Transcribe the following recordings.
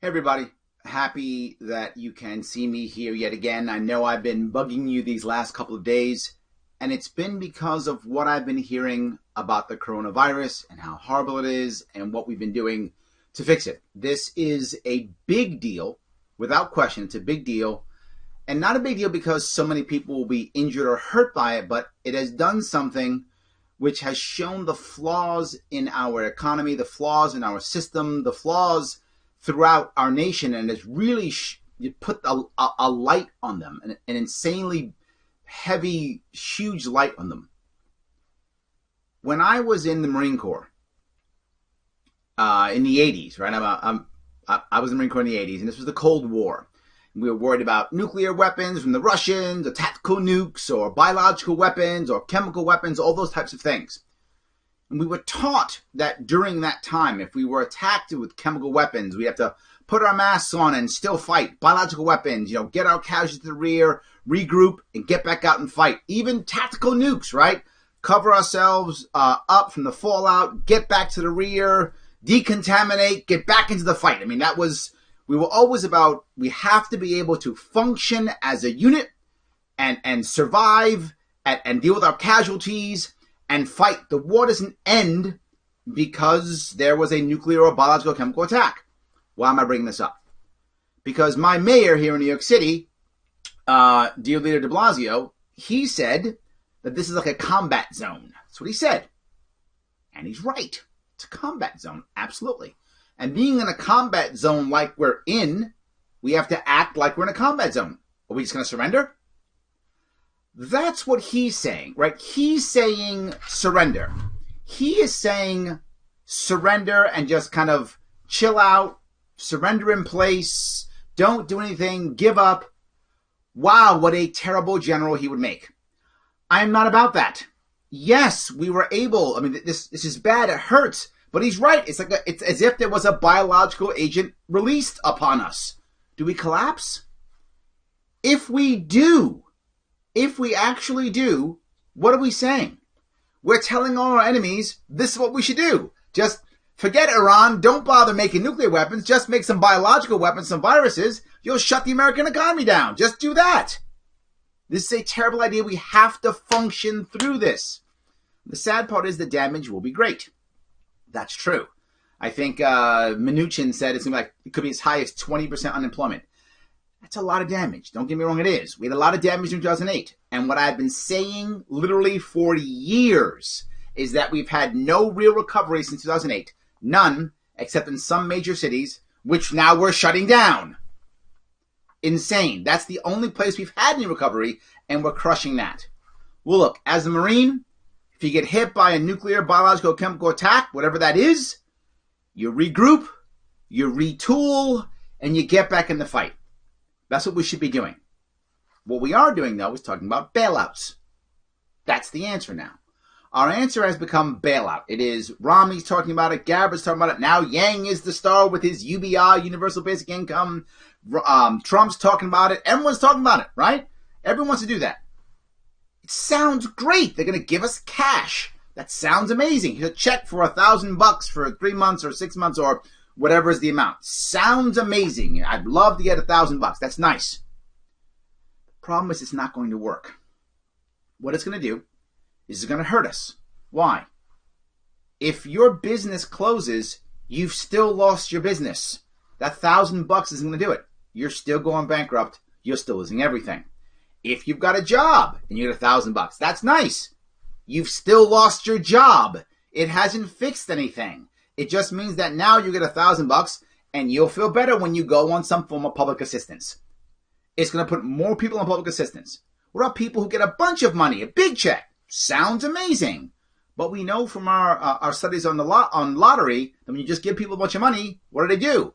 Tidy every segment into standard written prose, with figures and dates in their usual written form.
Hey everybody, happy that you can see me here yet again. I know I've been bugging you these last couple of days, and it's been because of what I've been hearing about the coronavirus and how horrible it is and what we've been doing to fix it. This is a big deal, without question. It's a big deal, and not a big deal because so many people will be injured or hurt by it, but it has done something which has shown the flaws in our economy, the flaws in our system, the flaws throughout our nation, and has really put a light on them, an insanely heavy, huge light on them. When I was in the Marine Corps in the 80s, right? I was in the Marine Corps in the 80s, and this was the Cold War. We were worried about nuclear weapons from the Russians, or tactical nukes, or biological weapons, or chemical weapons, all those types of things. And we were taught that during that time, if we were attacked with chemical weapons, we have to put our masks on and still fight. Biological weapons, get our casualties to the rear, regroup, and get back out and fight. Even tactical nukes, right? Cover ourselves up from the fallout, get back to the rear, decontaminate, get back into the fight. I mean, we were always about, we have to be able to function as a unit and survive and deal with our casualties and fight. The war doesn't end because there was a nuclear or biological chemical attack. Why am I bringing this up? Because my mayor here in New York City, dear leader de Blasio, he said that this is like a combat zone. That's what he said. And he's right. It's a combat zone, absolutely. And being in a combat zone like we're in, we have to act like we're in a combat zone. Are we just going to surrender? That's what he's saying, right? He's saying surrender. He is saying surrender and just kind of chill out, surrender in place, don't do anything, give up. Wow, what a terrible general he would make. I am not about that. Yes, we were able, this is bad, it hurts, but he's right. It's as if there was a biological agent released upon us. Do we collapse? If we actually do, what are we saying? We're telling all our enemies, this is what we should do. Just forget Iran. Don't bother making nuclear weapons. Just make some biological weapons, some viruses. You'll shut the American economy down. Just do that. This is a terrible idea. We have to function through this. The sad part is the damage will be great. That's true. I think Mnuchin said it could be as high as 20% unemployment. That's a lot of damage. Don't get me wrong, it is. We had a lot of damage in 2008. And what I've been saying literally for years is that we've had no real recovery since 2008. None, except in some major cities, which now we're shutting down. Insane. That's the only place we've had any recovery, and we're crushing that. Well, look, as a Marine, if you get hit by a nuclear, biological, chemical attack, whatever that is, you regroup, you retool, and you get back in the fight. That's what we should be doing. What we are doing, though, is talking about bailouts. That's the answer now. Our answer has become bailout. It is Romney's talking about it, Gabbard's talking about it. Now Yang is the star with his UBI, Universal Basic Income. Trump's talking about it. Everyone's talking about it, right? Everyone wants to do that. It sounds great. They're going to give us cash. That sounds amazing. Here's a check for $1,000 for 3 months or 6 months or whatever is the amount. Sounds amazing. I'd love to get $1,000. That's nice. The problem is it's not going to work. What it's going to do is it's going to hurt us. Why? If your business closes, you've still lost your business. That $1,000 isn't going to do it. You're still going bankrupt. You're still losing everything. If you've got a job and you get $1,000, that's nice. You've still lost your job. It hasn't fixed anything. It just means that now you get $1,000 and you'll feel better when you go on some form of public assistance. It's going to put more people on public assistance. What about people who get a bunch of money, a big check? Sounds amazing. But we know from our studies on lottery that when you just give people a bunch of money, what do?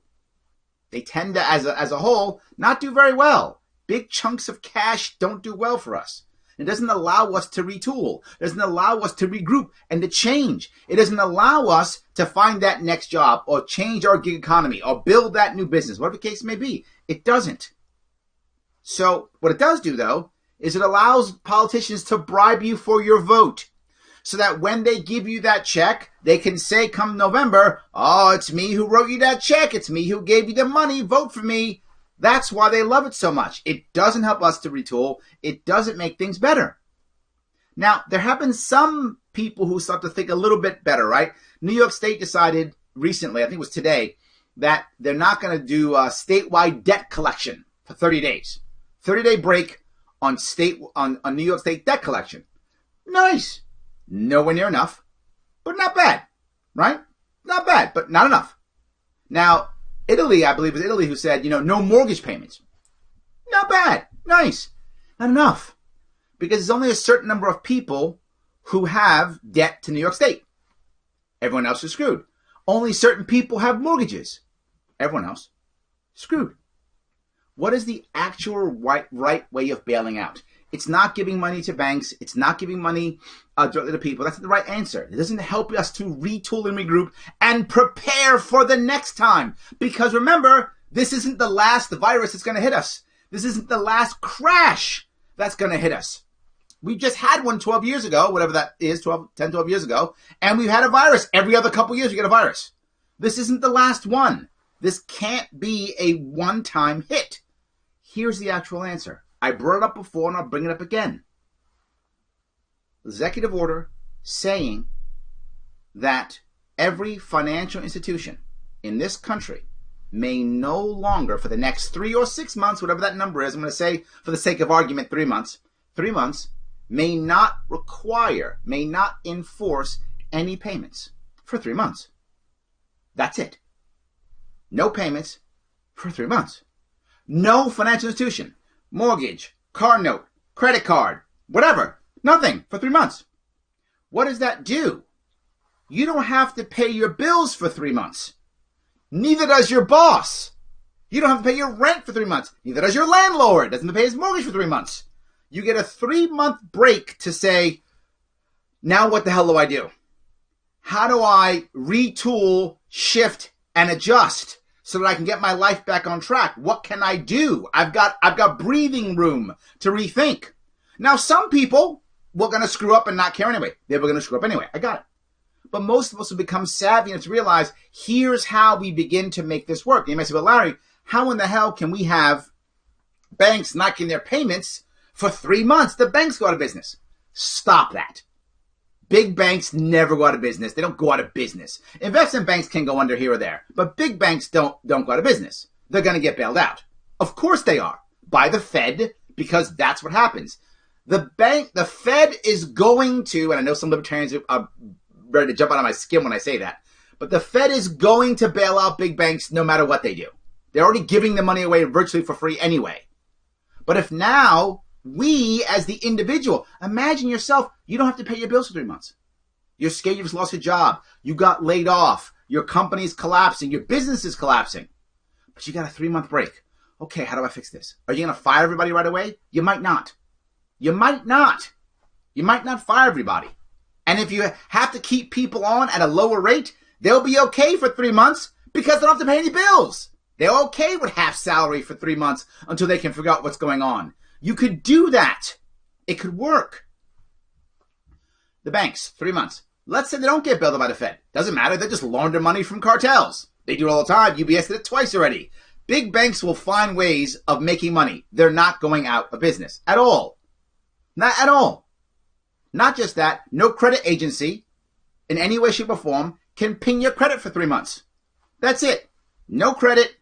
They tend to, as a whole, not do very well. Big chunks of cash don't do well for us. It doesn't allow us to retool. It doesn't allow us to regroup and to change. It doesn't allow us to find that next job or change our gig economy or build that new business, whatever the case may be. It doesn't. So what it does do, though, is it allows politicians to bribe you for your vote so that when they give you that check, They can say come November, oh, it's me who wrote you that check. It's me who gave you the money. Vote for me. That's why they love it so much. It doesn't help us to retool. It doesn't make things better. Now, there have been some people who start to think a little bit better, right? New York State decided recently, I think it was today, that they're not going to do a statewide debt collection for 30 days. 30-day break on New York State debt collection. Nice. Nowhere near enough, but not bad, right? Not bad, but not enough. Now, Italy, I believe it was Italy who said, no mortgage payments. Not bad. Nice. Not enough. Because there's only a certain number of people who have debt to New York State. Everyone else is screwed. Only certain people have mortgages. Everyone else, screwed. What is the actual right way of bailing out? It's not giving money to banks. It's not giving money directly to people. That's not the right answer. It doesn't help us to retool and regroup and prepare for the next time. Because remember, this isn't the last virus that's going to hit us. This isn't the last crash that's going to hit us. We just had one 12 years ago, whatever that is, 12 years ago, and we've had a virus. Every other couple years we get a virus. This isn't the last one. This can't be a one-time hit. Here's the actual answer. I brought it up before and I'll bring it up again. Executive order saying that every financial institution in this country may no longer, for the next 3 or 6 months, whatever that number is, I'm going to say for the sake of argument 3 months, may not enforce any payments for 3 months. That's it. No payments for 3 months. No financial institution, mortgage, car note, credit card, whatever, nothing for 3 months. What does that do? You don't have to pay your bills for 3 months. Neither does your boss. You don't have to pay your rent for 3 months. Neither does your landlord. Doesn't have to pay his mortgage for 3 months. You get a 3-month break to say, now what the hell do I do? How do I retool, shift, and adjust so that I can get my life back on track? What can I do? I've got breathing room to rethink. Now, some people were going to screw up and not care anyway. They were going to screw up anyway. I got it. But most of us will become savvy enough to realize, here's how we begin to make this work. You may say, well, Larry, how in the hell can we have banks not getting their payments for 3 months? The banks go out of business. Stop that. Big banks never go out of business. They don't go out of business. Investment banks can go under here or there, but big banks don't go out of business. They're going to get bailed out. Of course they are. By the Fed, because that's what happens. The Fed is going to, and I know some libertarians are ready to jump out of my skin when I say that, but the Fed is going to bail out big banks no matter what they do. They're already giving the money away virtually for free anyway. But if now we, as the individual, imagine yourself, you don't have to pay your bills for 3 months. You're scared you just lost your job. You got laid off. Your company's collapsing. Your business is collapsing. But you got a 3-month break. Okay, how do I fix this? Are you going to fire everybody right away? You might not. You might not. You might not fire everybody. And if you have to keep people on at a lower rate, they'll be okay for 3 months because they don't have to pay any bills. They're okay with half salary for 3 months until they can figure out what's going on. You could do that. It could work. The banks, 3 months. Let's say they don't get bailed out by the Fed. Doesn't matter. They just launder money from cartels. They do it all the time. UBS did it twice already. Big banks will find ways of making money. They're not going out of business at all. Not at all. Not just that, no credit agency in any way, shape, or form can ping your credit for 3 months. That's it. No credit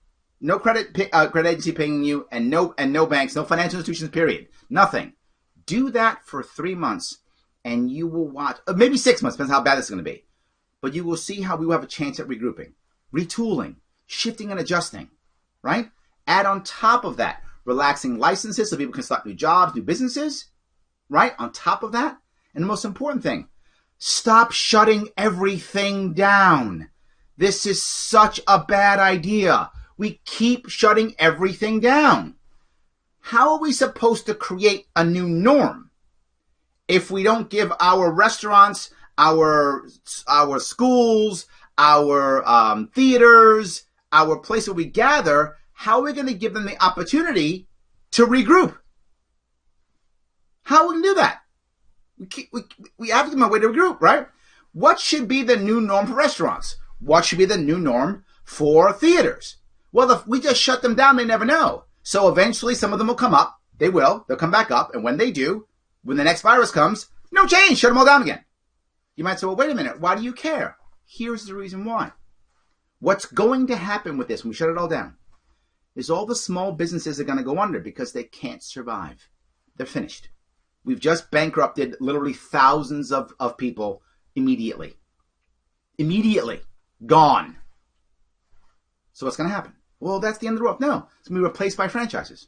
agency pinging you, and no banks, no financial institutions, period. Nothing. Do that for 3 months, and you will watch, maybe 6 months, depends how bad this is going to be. But you will see how we will have a chance at regrouping, retooling, shifting and adjusting, right? Add on top of that, relaxing licenses so people can start new jobs, new businesses, right? On top of that, and the most important thing, stop shutting everything down. This is such a bad idea. We keep shutting everything down. How are we supposed to create a new norm if we don't give our restaurants, our schools, our theaters, our place where we gather, how are we going to give them the opportunity to regroup? How are we going to do that? We have to give them a way to regroup, right? What should be the new norm for restaurants? What should be the new norm for theaters? Well, if we just shut them down, they never know. So eventually some of them will come up. They will. They'll come back up. And when they do, when the next virus comes, no change. Shut them all down again. You might say, well, wait a minute. Why do you care? Here's the reason why. What's going to happen with this when we shut it all down is all the small businesses are going to go under because they can't survive. They're finished. We've just bankrupted literally thousands of people immediately. Immediately. Gone. So what's going to happen? Well, that's the end of the world. No. It's going to be replaced by franchises.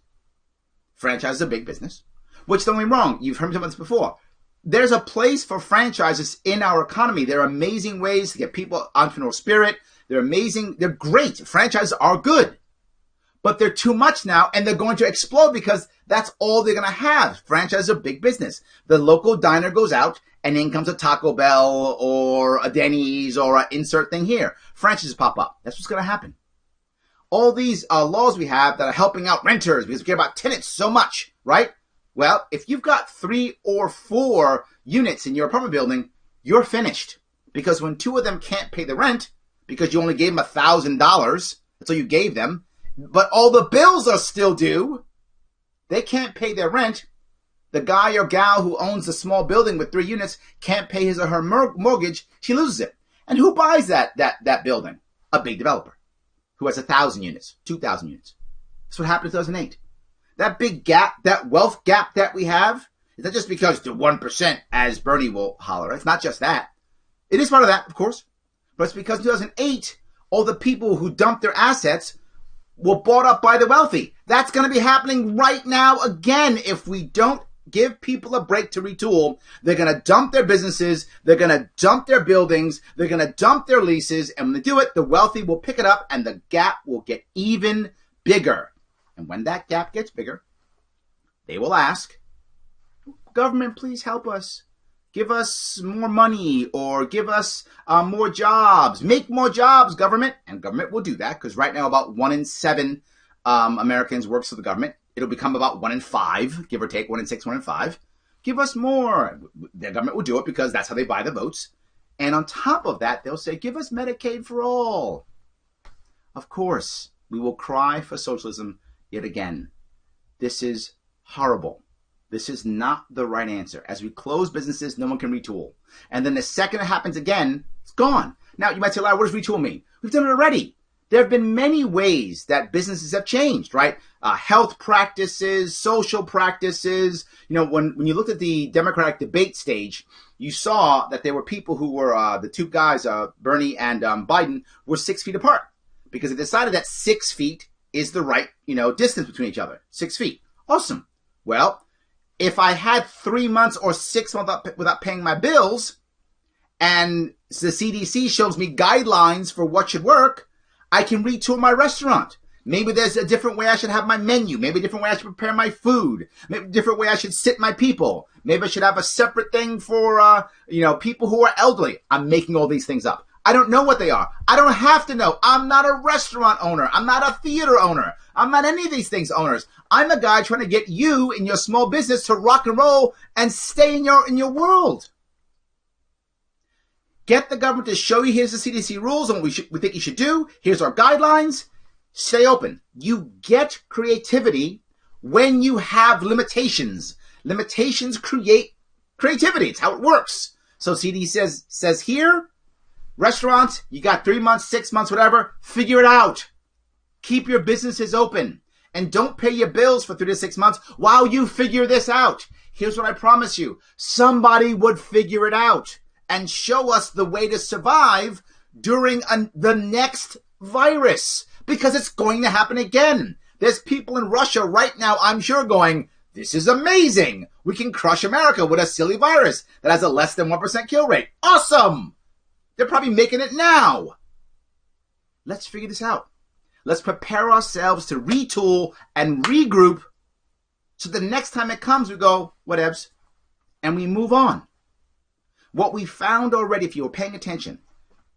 Franchises are big business. Which, don't get me wrong, you've heard me talk about this before. There's a place for franchises in our economy. There are amazing ways to get people entrepreneurial spirit. They're amazing. They're great. Franchises are good. But they're too much now, and they're going to explode because that's all they're going to have. Franchises are big business. The local diner goes out, and in comes a Taco Bell or a Denny's or an insert thing here. Franchises pop up. That's what's going to happen. All these laws we have that are helping out renters because we care about tenants so much, right? Well, if you've got 3 or 4 units in your apartment building, you're finished. Because when 2 of them can't pay the rent, because you only gave them $1,000, that's all you gave them, but all the bills are still due, they can't pay their rent. The guy or gal who owns a small building with 3 units can't pay his or her mortgage. She loses it. And who buys that building? A big developer who has 1,000 units, 2,000 units. That's what happened in 2008. That big gap, that wealth gap that we have, is not just because the 1%, as Bernie will holler. It's not just that. It is part of that, of course. But it's because in 2008, all the people who dumped their assets were bought up by the wealthy. That's going to be happening right now again if we don't give people a break to retool. They're going to dump their businesses. They're going to dump their buildings. They're going to dump their leases. And when they do it, the wealthy will pick it up and the gap will get even bigger. And when that gap gets bigger, they will ask, government, please help us. Give us more money or give us more jobs. Make more jobs, government. And government will do that because right now about 1 in 7 Americans works for the government. It'll become about 1 in 5, give or take, 1 in 6, 1 in 5. Give us more. The government will do it because that's how they buy the votes. And on top of that, they'll say, give us Medicaid for all. Of course, we will cry for socialism yet again. This is horrible. This is not the right answer. As we close businesses, no one can retool. And then the second it happens again, it's gone. Now, you might say, Larry, what does retool mean? We've done it already. There have been many ways that businesses have changed, right? Health practices, social practices. You know, when you looked at the Democratic debate stage, you saw that there were people who were, the 2 guys, Bernie and Biden, were 6 feet apart because they decided that 6 feet is the right, distance between each other. 6 feet. Awesome. Well, if I had 3 months or 6 months without paying my bills, and the CDC shows me guidelines for what should work, I can retool my restaurant. Maybe there's a different way I should have my menu. Maybe a different way I should prepare my food. Maybe a different way I should sit my people. Maybe I should have a separate thing for, people who are elderly. I'm making all these things up. I don't know what they are. I don't have to know. I'm not a restaurant owner. I'm not a theater owner. I'm not any of these things owners. I'm a guy trying to get you in your small business to rock and roll and stay in your world. Get the government to show you, here's the CDC rules and what we think you should do. Here's our guidelines. Stay open. You get creativity when you have limitations. Limitations create creativity. It's how it works. So CDC says here, restaurants, you got 3 months, 6 months, whatever, figure it out. Keep your businesses open and don't pay your bills for 3 to 6 months while you figure this out. Here's what I promise you. Somebody would figure it out and show us the way to survive during the next virus, because it's going to happen again. There's people in Russia right now, I'm sure, going, this is amazing. We can crush America with a silly virus that has a less than 1% kill rate. Awesome. They're probably making it now. Let's figure this out. Let's prepare ourselves to retool and regroup so the next time it comes, we go, whatevs, and we move on. What we found already, if you were paying attention,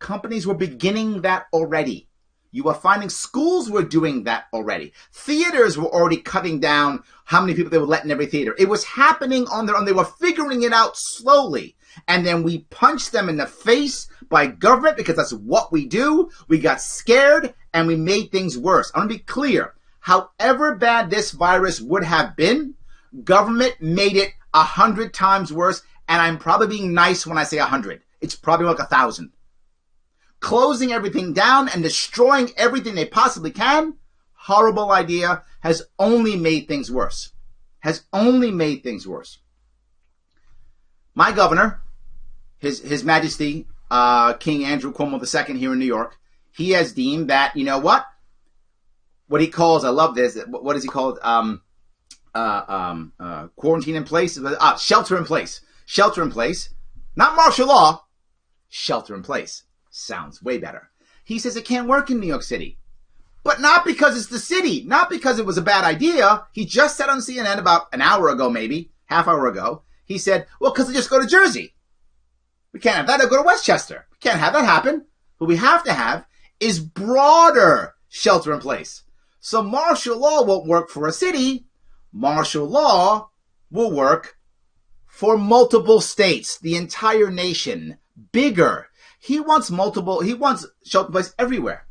companies were beginning that already. You are finding schools were doing that already. Theaters were already cutting down how many people they would let in every theater. It was happening on their own. They were figuring it out slowly. And then we punched them in the face by government because that's what we do. We got scared and we made things worse. I want to be clear. However bad this virus would have been, government made it 100 times worse. And I'm probably being nice when I say 100. It's probably like 1,000. Closing everything down and destroying everything they possibly can, horrible idea, has only made things worse. Has only made things worse. My governor, His Majesty, King Andrew Cuomo II here in New York, he has deemed that, you know what? What he calls, I love this, what is he called? Quarantine in place? Shelter in place. Shelter in place. Not martial law. Shelter in place. Sounds way better. He says it can't work in New York City. But not because it's the city. Not because it was a bad idea. He just said on CNN about an hour ago, maybe, half hour ago, he said, well, because they just go to Jersey. We can't have that. They'll go to Westchester. We can't have that happen. What we have to have is broader shelter in place. So martial law won't work for a city. Martial law will work for multiple states, the entire nation, bigger. He wants shelter in place everywhere.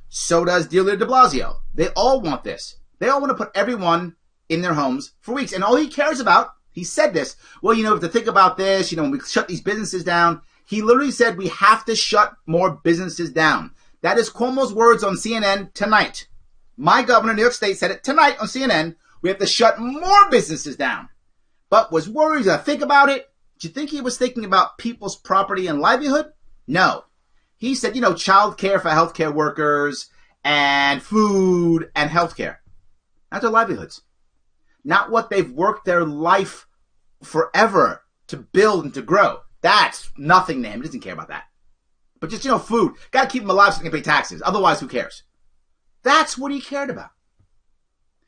So does Delia de Blasio. They all want this. They all want to put everyone in their homes for weeks. And all he cares about, he said this, well, you know, if to think about this, you know, when we shut these businesses down, he literally said we have to shut more businesses down. That is Cuomo's words on CNN tonight. My governor of New York State said it tonight on CNN. We have to shut more businesses down. But was worried to think about it. Do you think he was thinking about people's property and livelihood? No. He said, you know, child care for healthcare workers and food and healthcare. That's their livelihoods. Not what they've worked their life forever to build and to grow. That's nothing to him. He doesn't care about that. But just, you know, food. Got to keep them alive so they can pay taxes. Otherwise, who cares? That's what he cared about.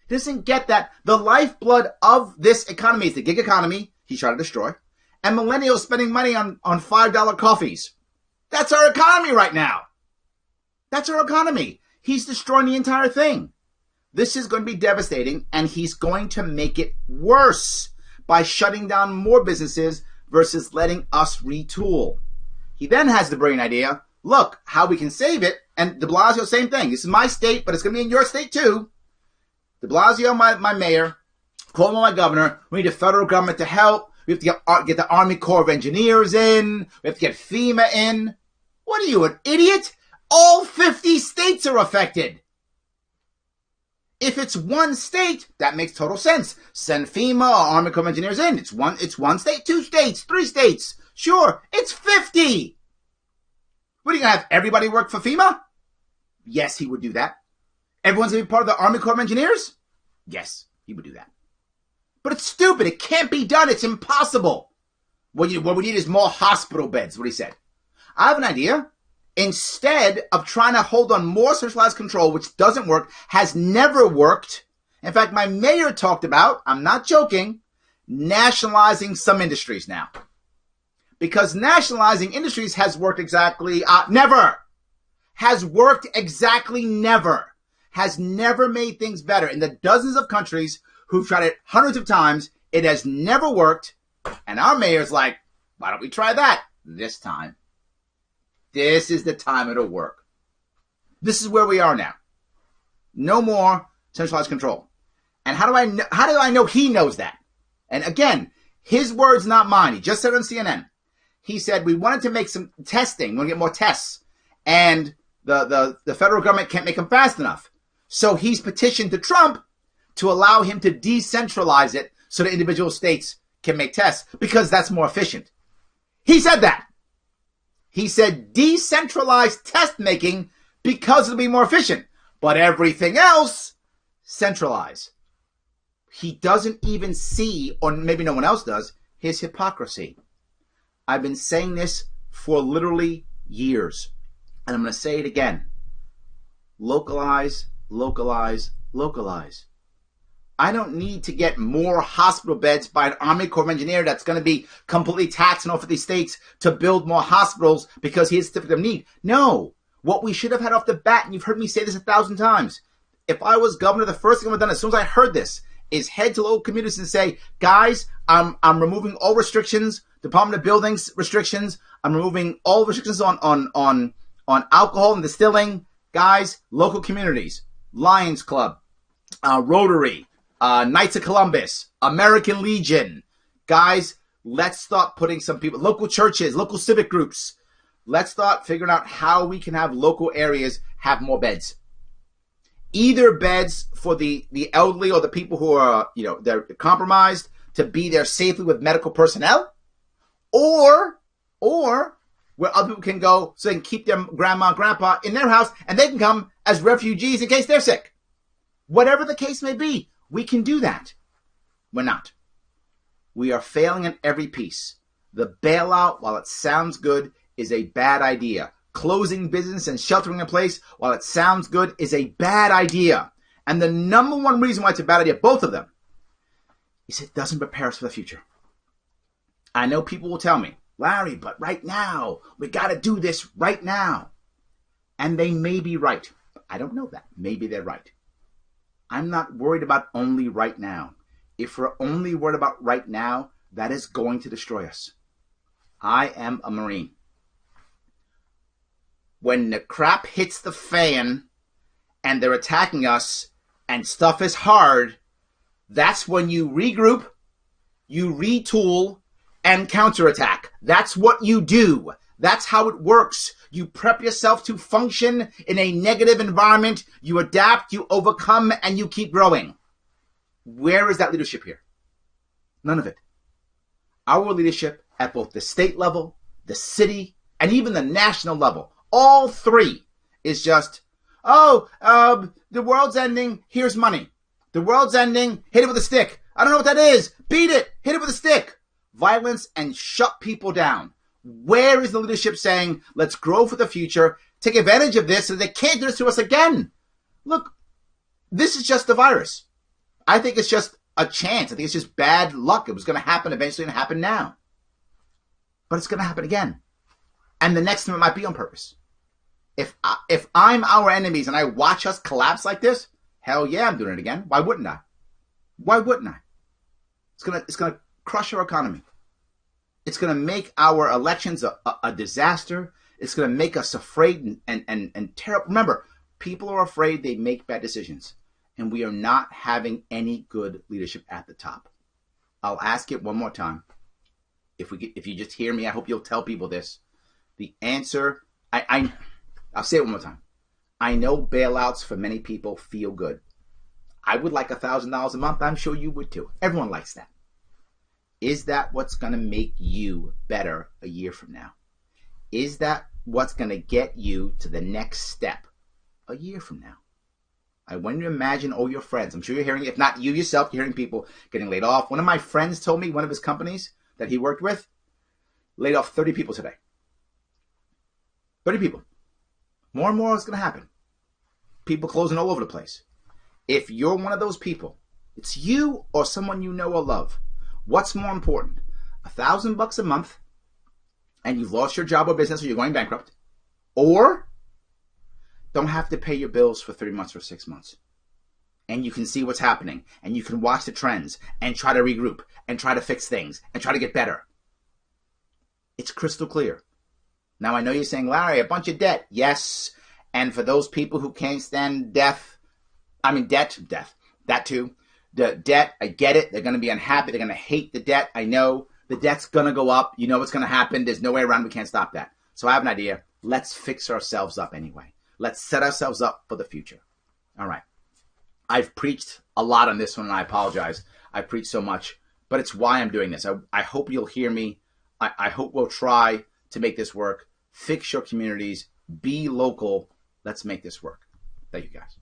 He doesn't get that the lifeblood of this economy is the gig economy he's trying to destroy, and millennials spending money on $5 coffees. That's our economy right now. That's our economy. He's destroying the entire thing. This is going to be devastating, and he's going to make it worse by shutting down more businesses versus letting us retool. He then has the brilliant idea, look, how we can save it, and de Blasio, same thing. This is my state, but it's going to be in your state too. De Blasio, my mayor, Cuomo, my governor, we need the federal government to help. We have to get the Army Corps of Engineers in. We have to get FEMA in. What are you, an idiot? All 50 states are affected. If it's one state, that makes total sense. Send FEMA or Army Corps of Engineers in. It's one state, 2 states, 3 states. Sure, it's 50. What, are you going to have everybody work for FEMA? Yes, he would do that. Everyone's going to be part of the Army Corps of Engineers? Yes, he would do that. But it's stupid. It can't be done. It's impossible. What we need is more hospital beds, what he said. I have an idea. Instead of trying to hold on more centralized control, which doesn't work, has never worked. In fact, my mayor talked about, I'm not joking, nationalizing some industries now. Because nationalizing industries has worked exactly, never. Has worked exactly never. Has never made things better. In the dozens of countries who've tried it hundreds of times, it has never worked. And our mayor's like, why don't we try that this time? This is the time it'll work. This is where we are now. No more centralized control. And how do I know he knows that? And again, his words, not mine. He just said on CNN. He said, we wanted to make some testing. We want to get more tests. And the federal government can't make them fast enough. So he's petitioned to Trump to allow him to decentralize it so that individual states can make tests because that's more efficient. He said that. He said decentralized test making because it'll be more efficient. But everything else, centralize. He doesn't even see, or maybe no one else does, his hypocrisy. I've been saying this for literally years. And I'm going to say it again. Localize, localize, localize. I don't need to get more hospital beds by an Army Corps of Engineers that's going to be completely taxed in all 50 states to build more hospitals because he has a certificate of need. No. What we should have had off the bat, and you've heard me say this 1,000 times, if I was governor, the first thing I would have done as soon as I heard this is head to local communities and say, guys, I'm removing all restrictions, Department of Buildings restrictions. I'm removing all restrictions on alcohol and distilling. Guys, local communities, Lions Club, Rotary, Knights of Columbus, American Legion. Guys, let's start putting some people, local churches, local civic groups. Let's start figuring out how we can have local areas have more beds. Either beds for the elderly or the people who are, they're compromised to be there safely with medical personnel, or where other people can go so they can keep their grandma and grandpa in their house and they can come as refugees in case they're sick. Whatever the case may be, we can do that. We're not. We are failing at every piece. The bailout, while it sounds good, is a bad idea. Closing business and sheltering in place, while it sounds good, is a bad idea. And the number one reason why it's a bad idea, both of them, is it doesn't prepare us for the future. I know people will tell me, Larry, but right now, we got to do this right now. And they may be right. I don't know that. Maybe they're right. I'm not worried about only right now. If we're only worried about right now, that is going to destroy us. I am a Marine. When the crap hits the fan and they're attacking us and stuff is hard, that's when you regroup, you retool, and counterattack. That's what you do. That's how it works. You prep yourself to function in a negative environment. You adapt, you overcome, and you keep growing. Where is that leadership here? None of it. Our leadership at both the state level, the city, and even the national level, all three is just, the world's ending, here's money. The world's ending, hit it with a stick. I don't know what that is. Beat it, hit it with a stick. Violence and shut people down. Where is the leadership saying, let's grow for the future, take advantage of this so they can't do this to us again? Look, this is just the virus. I think it's just a chance. I think it's just bad luck. It was going to happen eventually and happen now. But it's going to happen again. And the next time it might be on purpose. If I'm our enemies and I watch us collapse like this, hell yeah, I'm doing it again. Why wouldn't I? Why wouldn't I? It's gonna crush our economy. It's going to make our elections a disaster. It's going to make us afraid and terrible. Remember, people are afraid they make bad decisions. And we are not having any good leadership at the top. I'll ask it one more time. If you just hear me, I hope you'll tell people this. The answer, I'll say it one more time. I know bailouts for many people feel good. I would like $1,000 a month. I'm sure you would too. Everyone likes that. Is that what's going to make you better a year from now? Is that what's going to get you to the next step a year from now? I want you to imagine all your friends. I'm sure you're hearing, if not you yourself, you're hearing people getting laid off. One of my friends told me one of his companies that he worked with laid off 30 people today. 30 people. More and more is going to happen. People closing all over the place. If you're one of those people, it's you or someone you know or love. What's more important? $1,000 a month and you've lost your job or business or you're going bankrupt, or don't have to pay your bills for 3 months or 6 months. And you can see what's happening and you can watch the trends and try to regroup and try to fix things and try to get better. It's crystal clear. Now, I know you're saying, Larry, a bunch of debt. Yes. And for those people who can't stand death, that too. The debt, I get it. They're going to be unhappy. They're going to hate the debt. I know the debt's going to go up. You know what's going to happen. There's no way around. We can't stop that. So I have an idea. Let's fix ourselves up anyway. Let's set ourselves up for the future. All right. I've preached a lot on this one, and I apologize. I preached so much, but it's why I'm doing this. I hope you'll hear me. I hope we'll try to make this work. Fix your communities. Be local. Let's make this work. Thank you, guys.